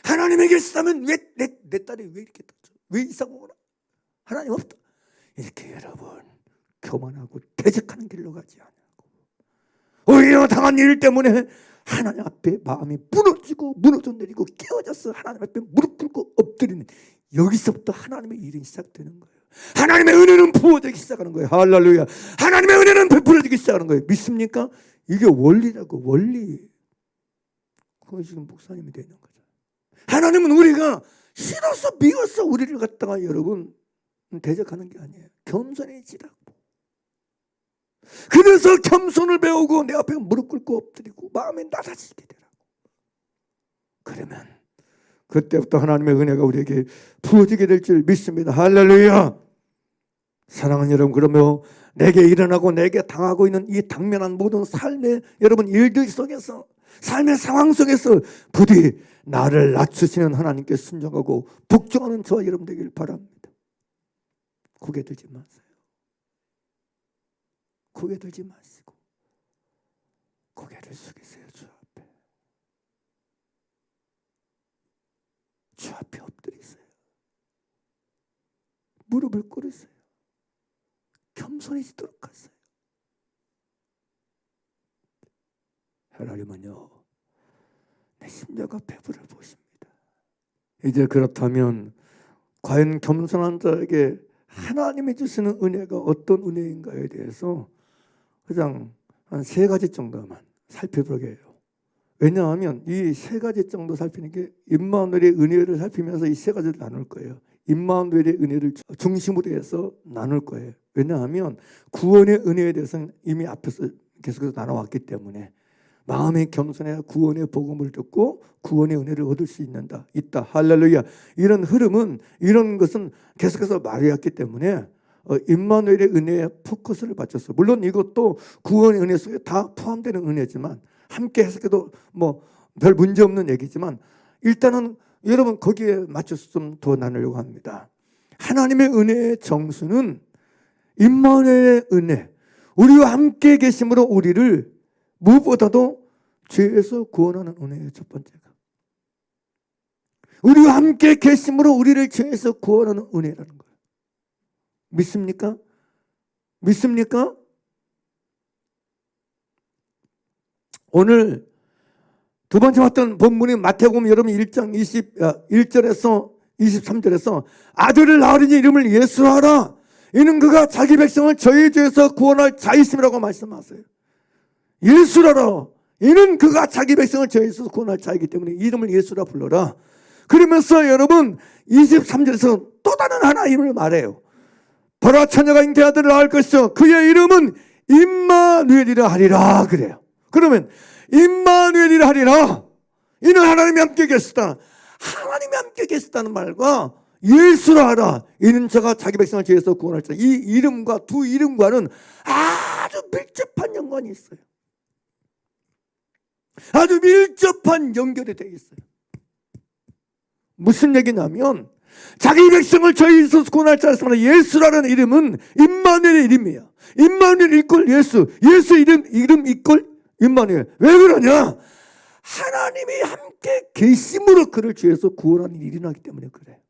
하나님이 계시다면 왜 내 딸이 왜 이렇게 다쳐? 왜 이상하구나? 하나님 없다. 이렇게 여러분 교만하고 대적하는 길로 가지 않고 오히려 당한 일 때문에 하나님 앞에 마음이 무너져 내리고 깨어져서 하나님 앞에 무릎 꿇고 엎드리는 여기서부터 하나님의 일이 시작되는 거예요. 하나님의 은혜는 부어지기 시작하는 거예요. 할렐루야. 하나님의 은혜는 베풀어지기 시작하는 거예요. 믿습니까? 이게 원리라고. 원리. 그건 지금 목사님이 되는 거죠. 하나님은 우리가 싫어서 미워서 우리를 갖다가 여러분 대적하는 게 아니에요. 겸손해지라고. 그래서 겸손을 배우고 내 앞에 무릎 꿇고 엎드리고 마음에 낮아지게 되라고. 그러면 그때부터 하나님의 은혜가 우리에게 부어지게 될 줄 믿습니다. 할렐루야. 사랑하는 여러분, 그러면 내게 일어나고 내게 당하고 있는 이 당면한 모든 삶의 여러분 일들 속에서 삶의 상황 속에서 부디 나를 낮추시는 하나님께 순종하고 복종하는 저와 여러분 되길 바랍니다. 고개 들지 마세요. 고개 들지 마시고 고개를 숙이세요. 주 앞에. 주 앞에 엎드리세요. 무릎을 꿇으세요. 겸손해지도록 하세요. 하나님은요, 내 심령과 배부를 보십니다. 이제 그렇다면 과연 겸손한 자에게 하나님이 주시는 은혜가 어떤 은혜인가에 대해서 그냥 한 3가지 정도만 살펴보게 해요. 왜냐하면 이 3가지 정도 살피는 게 임마누엘의 은혜를 살피면서 이 3가지를 나눌 거예요. 임마누엘의 은혜를 중심으로 해서 나눌 거예요. 왜냐하면 구원의 은혜에 대해서는 이미 앞에서 계속해서 나눠왔기 때문에 마음의 겸손해야 구원의 복음을 듣고 구원의 은혜를 얻을 수 있다. 할렐루야. 이런 흐름은, 이런 것은 계속해서 말해왔기 때문에 임마누엘의 은혜에 포커스를 맞췄어요. 물론 이것도 구원의 은혜 속에 다 포함되는 은혜지만, 함께 해석해도 뭐 별 문제 없는 얘기지만, 일단은 여러분 거기에 맞춰서 좀 더 나누려고 합니다. 하나님의 은혜의 정수는 임마누엘의 은혜, 우리와 함께 계심으로 우리를 무엇보다도 죄에서 구원하는 은혜예요. 첫 번째가 우리와 함께 계심으로 우리를 죄에서 구원하는 은혜라는 거예요. 믿습니까? 믿습니까? 오늘 두 번째 봤던 본문이 마태복음 여러분 1장 21절에서 23절에서 아들을 낳으리니 이름을 예수하라. 이는 그가 자기 백성을 저희 죄에서 구원할 자이심이라고 말씀하세요. 예수라라. 이는 그가 자기 백성을 저희에서 구원할 자이기 때문에 이름을 예수라 불러라. 그러면서 여러분 23절에서 또 다른 하나 이름을 말해요. 보라 처녀가 잉태 아들을 낳을 것이요 그의 이름은 임마누엘이라 하리라. 그래요. 그러면 임마누엘이라 하리라. 이는 하나님이 함께 계시다. 하나님이 함께 계시다는 말과 예수라 하라. 이는 저가 자기 백성을 죄에서 구원할 자. 이 이름과 두 이름과는 아주 밀접한 연관이 있어요. 아주 밀접한 연결이 되어 있어요. 무슨 얘기냐면 자기 백성을 저희에서 구원할 자였습니다. 예수라는 이름은 임마누엘의 이름이에요. 임마누엘 이꼴 예수. 예수 이름 이꼴 임마누엘. 왜 그러냐? 하나님이 함께 계심으로 그를 죄에서 구원하는 일이 나기 때문에 그래.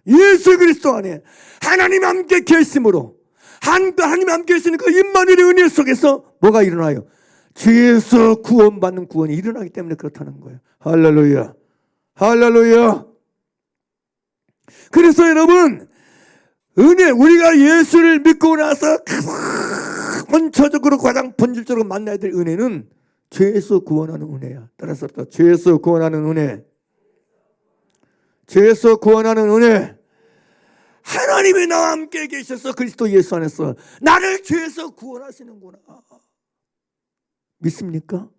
예수 그리스도 안에 하나님이 함께 계심으로 하나님이 함께 계시는 그 임마누엘의 은혜 속에서 뭐가 일어나요? 죄에서 구원받는 구원이 일어나기 때문에 그렇다는 거예요. 할렐루야. 할렐루야. 그래서 여러분 은혜, 우리가 예수를 믿고 나서 본처적으로 가장 본질적으로 만나야 될 은혜는 죄에서 구원하는 은혜야. 따라서 죄에서 구원하는 은혜. 죄에서 구원하는 은혜. 하나님이 나와 함께 계셔서 그리스도 예수 안에서 나를 죄에서 구원하시는구나. 믿습니까?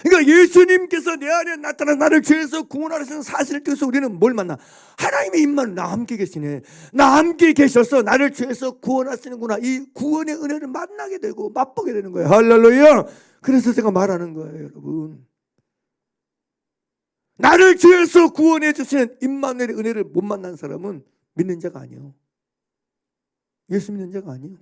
그러니까 예수님께서 내 안에 나타나 나를 죄에서 구원하시는 사실을 통해서 우리는 뭘 만나? 하나님의 임만 나와 함께 계시네. 나와 함께 계셔서 나를 죄에서 구원하시는구나. 이 구원의 은혜를 만나게 되고 맛보게 되는 거예요. 할렐루야. 그래서 제가 말하는 거예요, 여러분. 나를 죄에서 구원해 주시는 임마누엘의 은혜를 못 만난 사람은 믿는 자가 아니에요. 예수 믿는 자가 아니에요.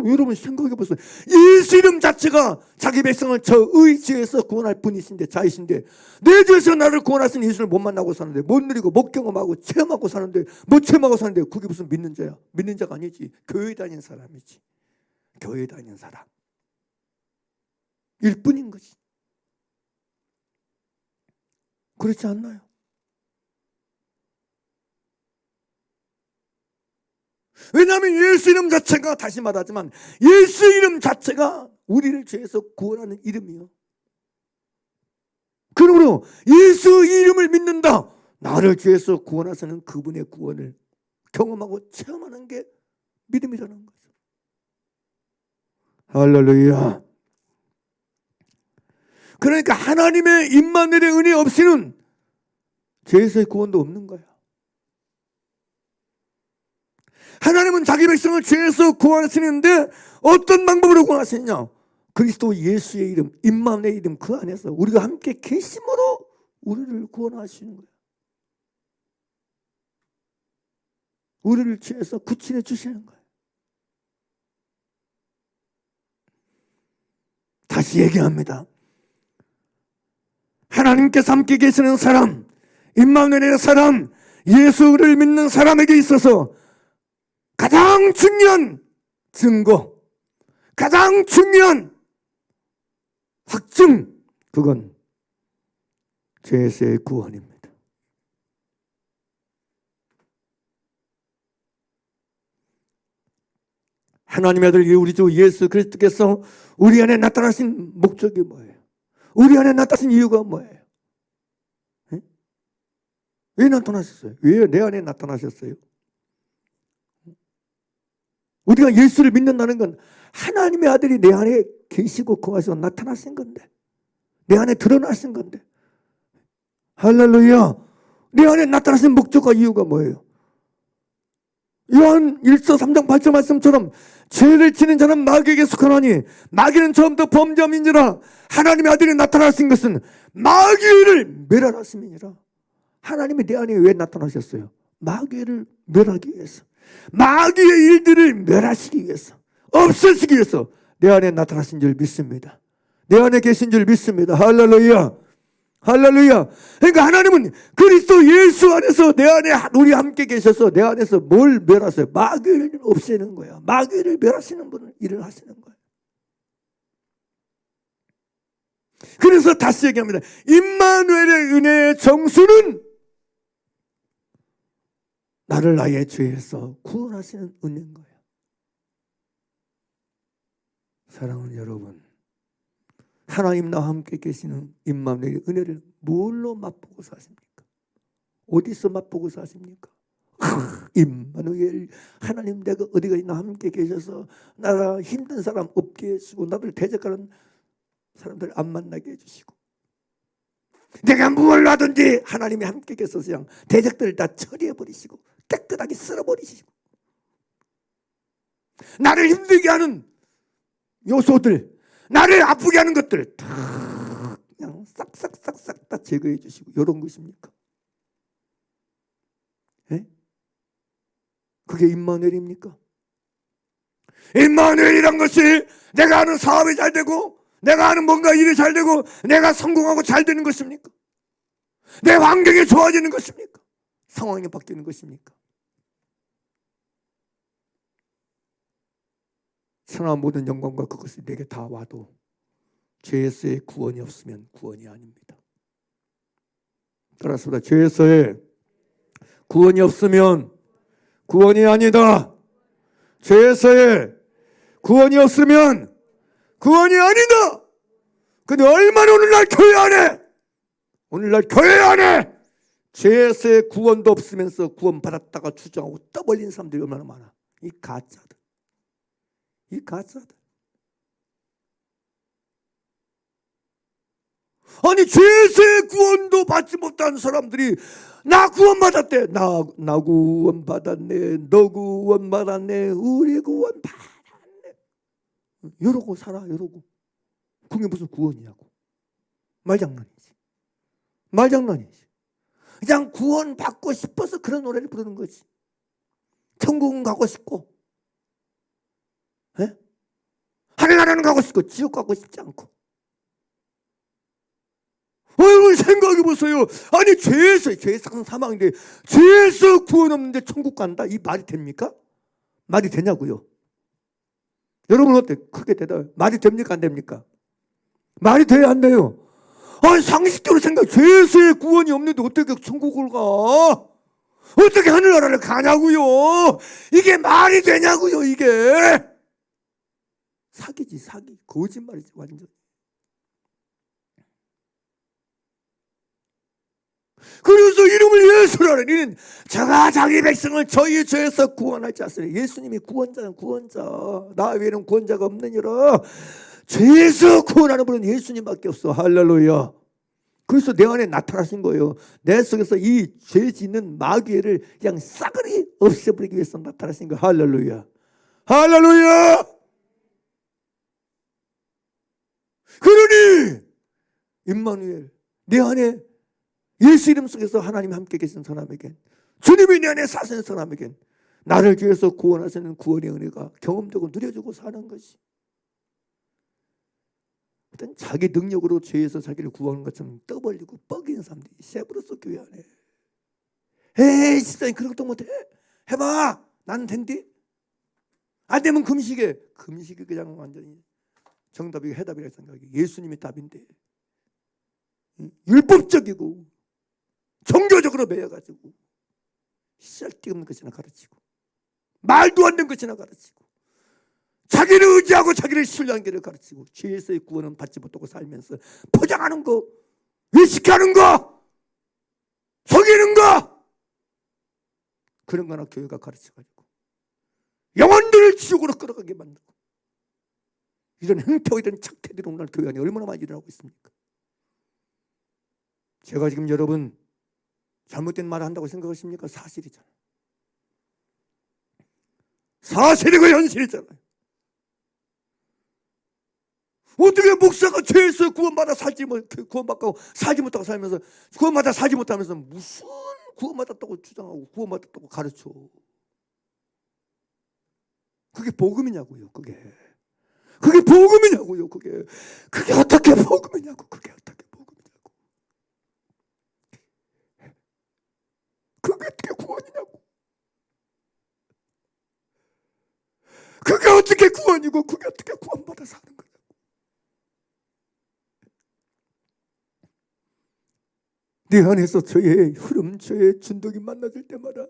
여러분 생각해 보세요. 예수 이름 자체가 자기 백성을 저의 죄에서 구원할 분이신데, 자이신데, 내 죄에서 나를 구원하신 예수를 못 만나고 사는데, 못 누리고 못 경험하고 체험하고 사는데, 못 체험하고 사는데 그게 무슨 믿는 자야? 믿는 자가 아니지. 교회 다니는 사람이지. 교회 다니는 사람 일뿐인 거지. 그렇지 않나요? 왜냐하면 예수 이름 자체가, 다시 말하지만 예수 이름 자체가 우리를 죄에서 구원하는 이름이요. 그러므로 예수 이름을 믿는다. 나를 죄에서 구원하시는 그분의 구원을 경험하고 체험하는 게 믿음이라는 거죠. 할렐루야. 그러니까 하나님의 임마누엘의 은혜 없이는 죄에서의 구원도 없는 거야. 하나님은 자기 백성을 죄에서 구원하시는데 어떤 방법으로 구원하시느냐? 그리스도 예수의 이름, 임마누엘의 이름 그 안에서 우리가 함께 계심으로 우리를 구원하시는 거예요. 우리를 취해서 구출해 주시는 거예요. 다시 얘기합니다. 하나님께서 함께 계시는 사람, 임마누엘의 사람, 예수를 믿는 사람에게 있어서 가장 중요한 증거, 가장 중요한 확증, 그건 죄에서의 구원입니다. 하나님의 아들 우리 주 예수 그리스도께서 우리 안에 나타나신 목적이 뭐예요? 우리 안에 나타나신 이유가 뭐예요? 네? 왜 나타나셨어요? 왜 내 안에 나타나셨어요? 우리가 예수를 믿는다는 건 하나님의 아들이 내 안에 계시고 거기서 나타나신 건데, 내 안에 드러나신 건데, 할렐루야. 내 안에 나타나신 목적과 이유가 뭐예요? 요한 1서 3장 8절 말씀처럼 죄를 지는 자는 마귀에게 속하나니 마귀는 처음부터 범죄함이니라. 하나님의 아들이 나타나신 것은 마귀를 멸하심이니라. 하나님이 내 안에 왜 나타나셨어요? 마귀를 멸하기 위해서, 마귀의 일들을 멸하시기 위해서, 없애시기 위해서 내 안에 나타나신 줄 믿습니다. 내 안에 계신 줄 믿습니다. 할렐루야. 할렐루야. 그러니까 하나님은 그리스도 예수 안에서 내 안에 우리 함께 계셔서 내 안에서 뭘 멸하세요? 마귀를 없애는 거야. 마귀를 멸하시는 분은 일을 하시는 거예요. 그래서 다시 얘기합니다. 임마누엘의 은혜의 정수는 나를 나의 죄에서 구원하시는 은혜인 거예요. 사랑하는 여러분, 하나님 나와 함께 계시는 임마누엘의 은혜를 뭘로 맛보고 사십니까? 어디서 맛보고 사십니까? 임마누엘, 하나님 내가 어디가 나와 함께 계셔서 나라 힘든 사람 없게 해주시고 나를 대적하는 사람들 안 만나게 해주시고, 내가 뭘 하든지 하나님이 함께 계셔서 그냥 대적들을 다 처리해버리시고 깨끗하게 쓸어버리시고, 나를 힘들게 하는 요소들, 나를 아프게 하는 것들 다 그냥 싹싹싹싹 다 제거해 주시고, 이런 것입니까? 예? 그게 임마누엘입니까? 임마누엘이란 것이 내가 하는 사업이 잘 되고, 내가 하는 뭔가 일이 잘 되고, 내가 성공하고 잘 되는 것입니까? 내 환경이 좋아지는 것입니까? 상황이 바뀌는 것입니까? 선한 모든 영광과 그것이 내게 다 와도 죄에서의 구원이 없으면 구원이 아닙니다. 따라서 죄에서의 구원이 없으면 구원이 아니다. 죄에서의 구원이 없으면 구원이 아니다. 근데 얼마나 오늘날 교회 안에 죄에서의 구원도 없으면서 구원받았다가 주장하고 떠벌린 사람들이 얼마나 많아. 이 가짜들. 아니 죄에서의 구원도 받지 못한 사람들이 나 구원받았대. 나 구원받았네. 너 구원받았네. 우리 구원받았네. 이러고 살아. 이러고. 그게 무슨 구원이냐고. 말장난이지. 그냥 구원받고 싶어서 그런 노래를 부르는 거지. 천국은 가고 싶고, 예? 하늘나라는 가고 싶고, 지옥 가고 싶지 않고. 여러분 생각해 보세요. 아니 죄에서 사망인데 죄에서 구원 없는데 천국 간다? 이 말이 됩니까? 말이 되냐고요? 여러분 어때? 크게 대답해. 말이 됩니까? 안 됩니까? 말이 돼야 안 돼요? 아니 상식적으로 생각해. 죄에서의 구원이 없는데 어떻게 천국을 가? 어떻게 하늘나라를 가냐고요? 이게 말이 되냐고요? 이게 사기지, 사기. 거짓말이지 완전. 그래서 이름을 예수라는 이는 저가 자기 백성을 저희 죄에서 구원하지 않으니. 예수님이 구원자는 구원자. 나 외에는 구원자가 없느니라. 죄에서 구원하는 분은 예수님밖에 없어. 할렐루야. 그래서 내 안에 나타나신 거예요. 내 속에서 이 죄 짓는 마귀를 그냥 싸그리 없애버리기 위해서 나타나신 거예요. 할렐루야. 할렐루야. 그러니 임마누엘, 내 안에 예수 이름 속에서 하나님 함께 계신 사람에겐, 주님이 내 안에 사시는 사람에겐 나를 죄에서 구원하시는 구원의 은혜가 경험되고 누려지고 사는 것이, 어떤 자기 능력으로 죄에서 자기를 구하는 것처럼 떠벌리고 뻐기는 사람들이 세브로서 교회 안에. 에이 진짜 그런 것도 못해? 해봐. 나는 된디? 안 되면 금식이 그냥 완전히 정답이고 해답이라 생각이. 예수님이 답인데 율법적이고 종교적으로 매여가지고 쓸데없는 것이나 가르치고 말도 안 되는 것이나 가르치고 자기를 의지하고 자기를 신뢰한 길을 가르치고 죄에서의 구원은 받지 못하고 살면서 포장하는 거, 의식하는 거, 속이는 거, 그런 거나 교회가 가르쳐가지고 영혼들을 지옥으로 끌어가게 만들고, 이런 행태와 이런 착태들이 오늘 교회 안에 얼마나 많이 일어나고 있습니까? 제가 지금 여러분 잘못된 말을 한다고 생각하십니까? 사실이잖아요. 사실이고 현실이잖아요. 어떻게 목사가 죄에서 구원받아 구원받고 살지 못하고 살면서 구원받아 살지 못하면서 무슨 구원받았다고 주장하고 구원받았다고 가르쳐? 그게 복음이냐고요? 그게 복음이냐고요? 그게 어떻게 복음이냐고? 그게 어떻게 복음이냐고? 그게 어떻게 구원이냐고? 그게 어떻게 구원이고 그게 어떻게 구원받아 사는 거냐고? 내 안에서 저의 흐름, 저의 진동이 만나질 때마다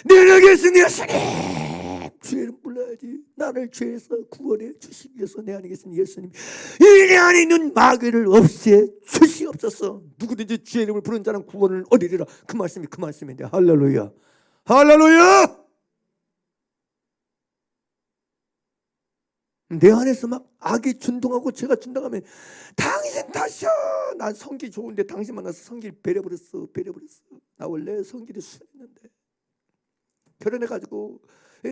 내 안에 계신 예수님, 주의 이름 불러야지. 나를 죄에서 구원해 주시기 위해서 내 안에 계신 예수님, 이 내 안에 있는 마귀를 없애 주시옵소서. 누구든지 주의 이름을 부르는 자는 구원을 얻으리라. 그 말씀인데 할렐루야, 할렐루야. 내 안에서 막 악이 준동하고 죄가 준동하면 당신 탓이야. 난 성질 좋은데 당신 만나서 성질 배려버렸어. 나 원래 성질이 순했는데 결혼해가지고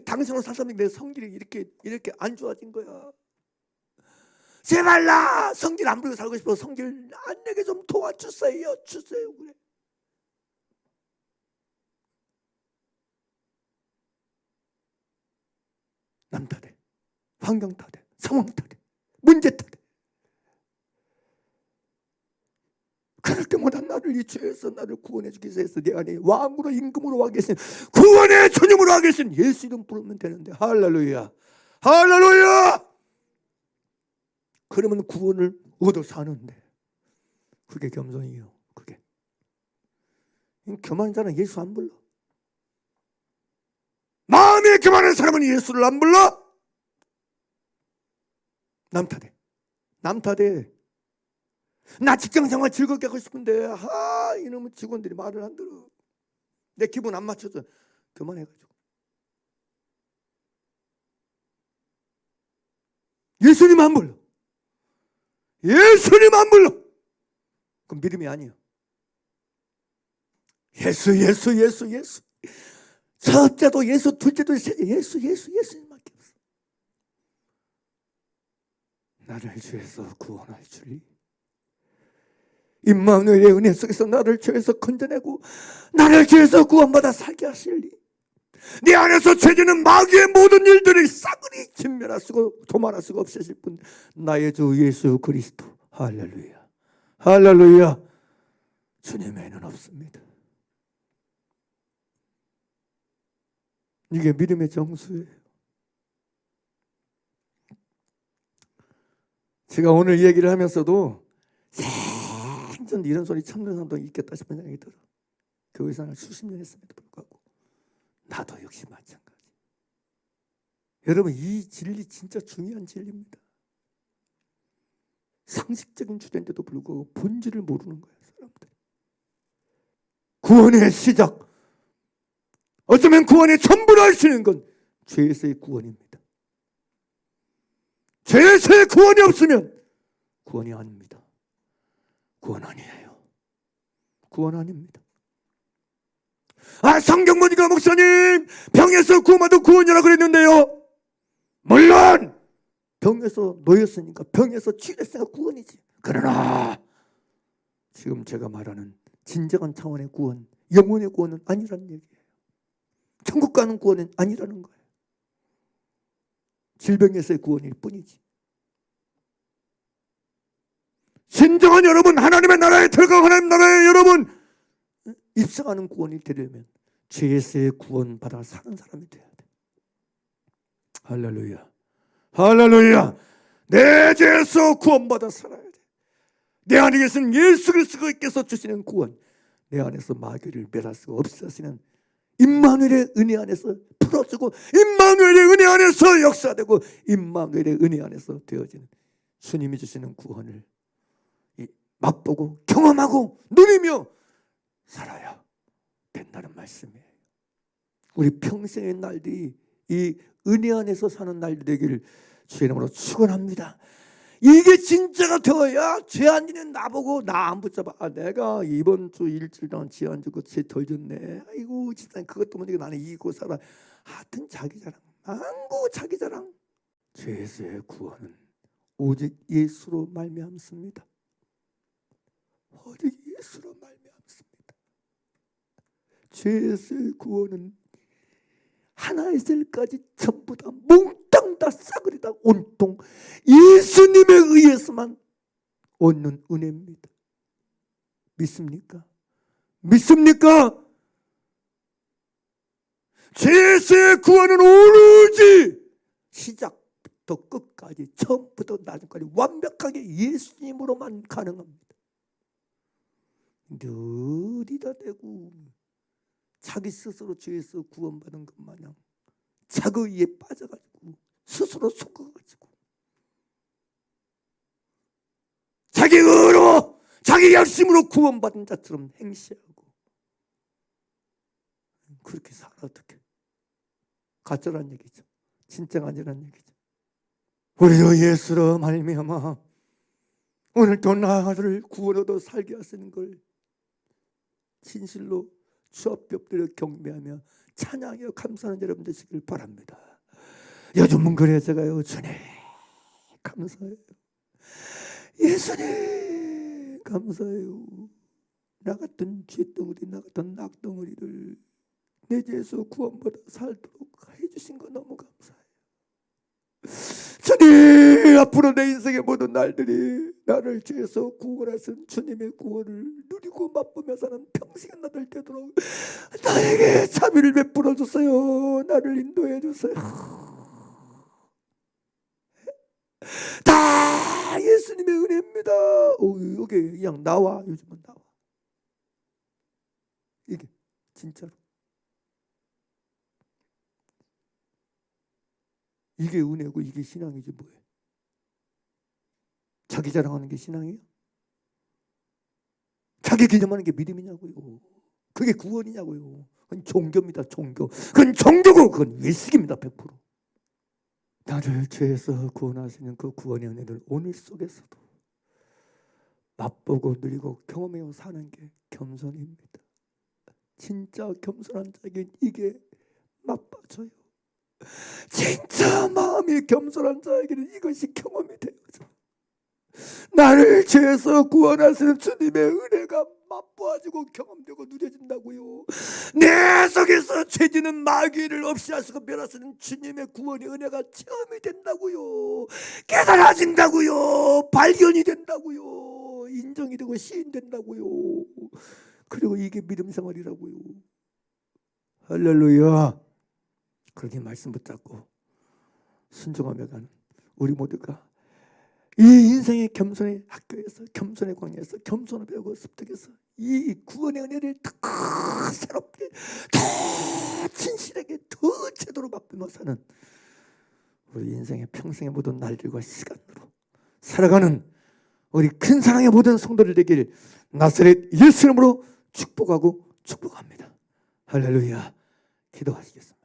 당신으로 살았는데 내 성질이 이렇게 안 좋아진 거야. 제발 나 성질 안 부리고 살고 싶어. 성질 안 내게 좀 도와주세요. 그래. 남 탓에, 환경 탓에, 상황 탓에, 문제 탓에. 그럴 때마다 나를 이 죄에서 나를 구원해 주기 위해서 내 안에 왕으로 임금으로 와 계신, 구원의 주님으로 와 계신 예수 이름 부르면 되는데 할렐루야, 할렐루야. 그러면 구원을 얻어 사는데 그게 겸손이에요. 그게 교만한 자는 예수 안 불러. 마음에 교만한 사람은 예수를 안 불러. 남 탓에. 나 직장생활 즐겁게 하고 싶은데 이놈의 직원들이 말을 안 들어. 내 기분 안 맞춰서 그만해가지고. 예수님 안 불러. 그럼 믿음이 아니에요. 예수. 첫째도 예수, 둘째도 예수님밖에 없어. 나를 죄에서 구원할 줄이, 임마누엘의 은혜 속에서 나를 죄에서 건져내고 나를 죄에서 구원받아 살게 하실리. 네 안에서 죄지는 마귀의 모든 일들을 싸그리 진멸할 수가 도말할 수가 없으실 분, 나의 주 예수 그리스도. 할렐루야, 할렐루야. 주님에는 없습니다. 이게 믿음의 정수예요. 제가 오늘 얘기를 하면서도 생전 이런 소리 참는 사람도 있겠다 싶은 생각이 들어. 교회 생활 수십 년 했음에도 불구하고 나도 역시 마찬가지. 여러분, 이 진리 진짜 중요한 진리입니다. 상식적인 주제인데도 불구하고 본질을 모르는 거예요, 사람들. 구원의 시작, 어쩌면 구원의 전부를 알 수 있는 건 죄에서의 구원입니다. 죄에서의 구원이 없으면 구원이 아닙니다. 구원 아니에요. 구원 아닙니다. 성경 보니까 목사님 병에서 구원받은 구원이라고 그랬는데요. 물론 병에서 놓였으니까, 병에서 치유됐으니까 구원이지. 그러나 지금 제가 말하는 진정한 차원의 구원, 영혼의 구원은 아니란 얘기예요. 천국 가는 구원은 아니라는 거예요. 질병에서의 구원일 뿐이지. 진정한 여러분, 하나님의 나라에 들어가 하나님 나라에 여러분 입성하는 구원이 되려면 죄에서의 구원받아 사는 사람이 돼야 돼. 할렐루야, 할렐루야. 내 죄에서 구원받아 살아야 돼. 내 안에 계신 예수 그리스도께서 주시는 구원, 내 안에서 마귀를 멸할 수가 없으시는 임마누엘의 은혜 안에서 풀어주고, 임마누엘의 은혜 안에서 역사되고, 임마누엘의 은혜 안에서 되어지는 주님이 주시는 구원을 맛보고 경험하고 누리며 살아야 된다는 말씀이에요. 우리 평생의 날들이 이 은혜 안에서 사는 날이 되기를 주의 이름으로 축원합니다. 이게 진짜가 되어야 죄 안 지는 나보고 나 안 붙잡아. 내가 이번 주 일주일 동안 죄 안 지고 죄 덜 졌네. 아이고 진짜 그것도 모르게 나는 이기고 살아. 하여튼 자기 자랑, 망고 자기 자랑. 죄에서의 구원은 오직 예수로 말미암습니다. 오직 예수로 말미암습니다. 죄에서의 구원은 하나의 셀까지 전부 다 몽땅 다 싸그리 다 온통 예수님에 의해서만 얻는 은혜입니다. 믿습니까? 믿습니까? 죄에서의 구원은 오로지 시작부터 끝까지 처음부터 나중까지 완벽하게 예수님으로만 가능합니다. 어디다 대고 자기 스스로 죄에서 구원받은 것 마냥 자기에 빠져가지고 스스로 속아가지고 자기 의로 자기 열심으로 구원받은 자처럼 행시하고 그렇게 살아. 어떻게 가짜란 얘기죠. 진짜가 아니란 얘기죠. 우리도 예수로 말미암아 오늘 또 나를 구원으로 살게 하시는 걸 진실로 주 앞에 엎드려 경배하며 찬양하여 감사하는 여러분 되시길 바랍니다. 요즘은 그래요. 제가요, 주님 감사해요. 예수님 감사해요. 나 같은 쥐덩어리, 나 같은 낙덩어리를 내 죄에서 구원받아 살도록 해주신 거 너무 감사해요. 주님, 앞으로 내 인생의 모든 날들이 나를 죄에서 구원하신 주님의 구원을 누리고 맛보며 사는 평생의 날들 되도록 나에게 자비를 베풀어 주세요. 나를 인도해 주세요. 다 예수님의 은혜입니다. 여기 그냥 나와. 요즘은 나와. 이게 진짜로 이게 은혜고 이게 신앙이지 뭐예요? 자기 자랑하는 게 신앙이에요? 자기 기념하는 게 믿음이냐고요? 그게 구원이냐고요? 그건 종교입니다. 종교. 그건 종교고 그건 외식입니다. 100%. 나를 죄에서 구원하시는 그 구원의 은혜를 오늘 속에서도 맛보고 누리고 경험해서 사는 게 겸손입니다. 진짜 겸손한 자에겐 이게 맛봐져요. 진짜 마음이 겸손한 자에게는 이것이 경험이 되어져. 나를 죄에서 구원하시는 주님의 은혜가 맛보아지고 경험되고 누려진다고요. 내 속에서 죄지는 마귀를 없이 하시고 멸하시는 주님의 구원의 은혜가 체험이 된다고요. 깨달아진다고요. 발견이 된다고요. 인정이 되고 시인된다고요. 그리고 이게 믿음 생활이라고요. 할렐루야. 그렇게 말씀 붙잡고 순종하며 가는 우리 모두가 이 인생의 겸손의 학교에서 겸손의 광야에서 겸손을 배우고 습득해서 이 구원의 은혜를 더 새롭게 더 진실하게 더 제대로 맛보며 사는 우리 인생의 평생의 모든 날들과 시간으로 살아가는 우리 큰 사랑의 모든 성도들 되길 나사렛 예수 이름으로 축복하고 축복합니다. 할렐루야. 기도하시겠습니다.